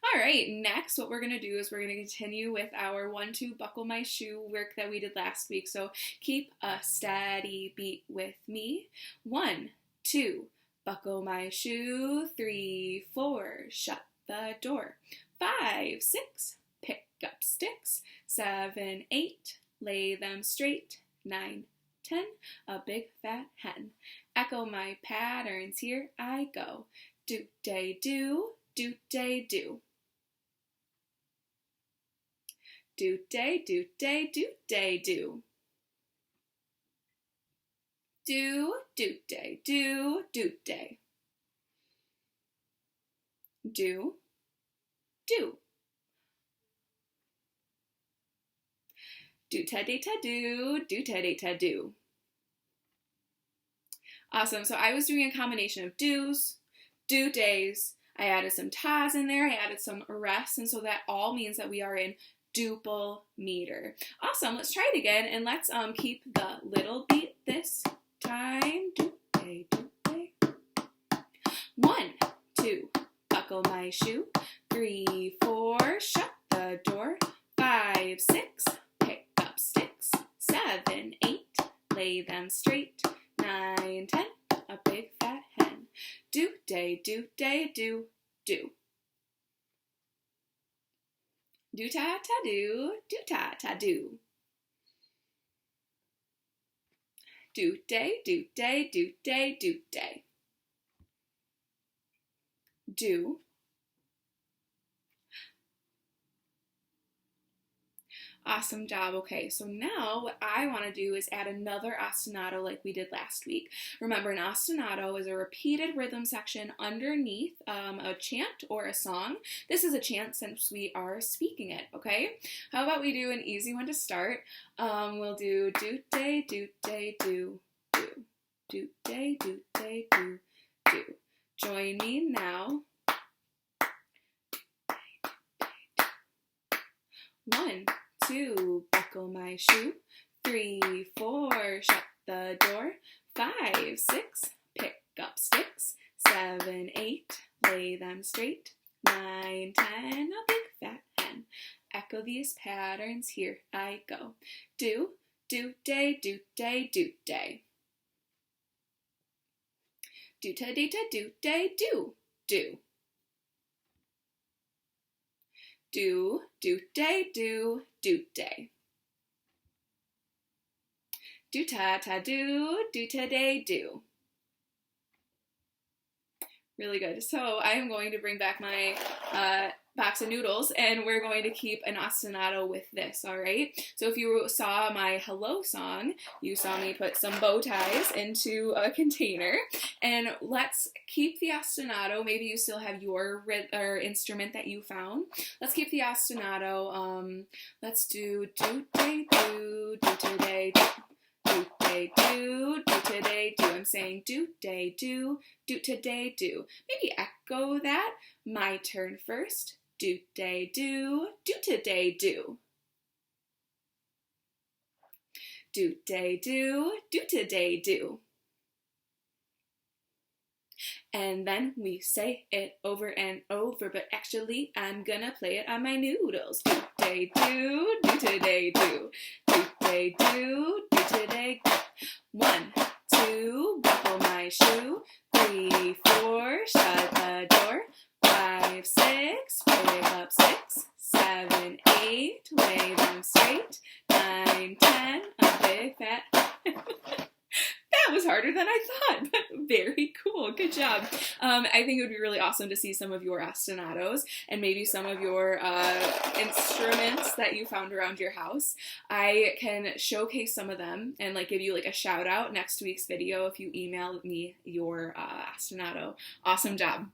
All right, next what we're going to do is we're going to continue with our 1-2 buckle my shoe work that we did last week. So keep a steady beat with me. 1, 2, buckle my shoe. 3, 4, shut the door. 5, 6, pick up sticks. 7, 8, lay them straight. 9, 10, a big fat hen. Echo my patterns, here I go. Do-day-do, do-day-do. Do-day, do-day, do-day-do. Do, do-day, do, do-day. Do, do. Do-ta-day-ta-do, do-ta-day-ta-do. Awesome, so I was doing a combination of do's, do days, I added some tas in there, I added some rests, and so that all means that we are in duple meter. Awesome, let's try it again, and let's keep the little beat this time. Do day, do day. 1, 2, buckle my shoe. 3, 4, shut the door. 5, 6, pick up sticks. 7, 8, lay them straight. 9, 10, a big fat hen. Do day, do day, do, do. Do ta ta do ta ta do. Do day, do day, do day, do day. Do. Awesome job. Okay, so now what I want to do is add another ostinato like we did last week. Remember, an ostinato is a repeated rhythm section underneath a chant or a song. This is a chant since we are speaking it, okay? How about we do an easy one to start? We'll do do-day, do-day, do, do. Do-day, do-day, do, do. Join me now. 1, 2, buckle my shoe. 3, 4, shut the door. 5, 6, pick up sticks. 7, 8, lay them straight. 9, 10, a big fat hen. Echo these patterns, here I go. Do, do day, do day, do day. Do ta day ta do day, do, do. Do, do day, do day. Do ta ta do ta day, do. Really good. So I am going to bring back my box of noodles, and we're going to keep an ostinato with this, all right? So if you saw my hello song, you saw me put some bow ties into a container, and let's keep the ostinato. Maybe you still have your instrument that you found. Let's keep the ostinato. Let's do day do today do day do today do. I'm saying do day do today do. Maybe echo that. My turn first. Do day do today do. Do day do today do. And then we say it over and over, but actually I'm gonna play it on my noodles. Do day do today do. Do day do today do. 1, 2, buckle my shoe. 3, 4, shut the door. 5, 6, pick up sticks. 7, 8, lay them straight. 9, 10, a big fat. That was harder than I thought, but very cool. Good job. I think it would be really awesome to see some of your ostinatos and maybe some of your instruments that you found around your house. I can showcase some of them and give you a shout out next week's video if you email me your ostinato. Awesome job.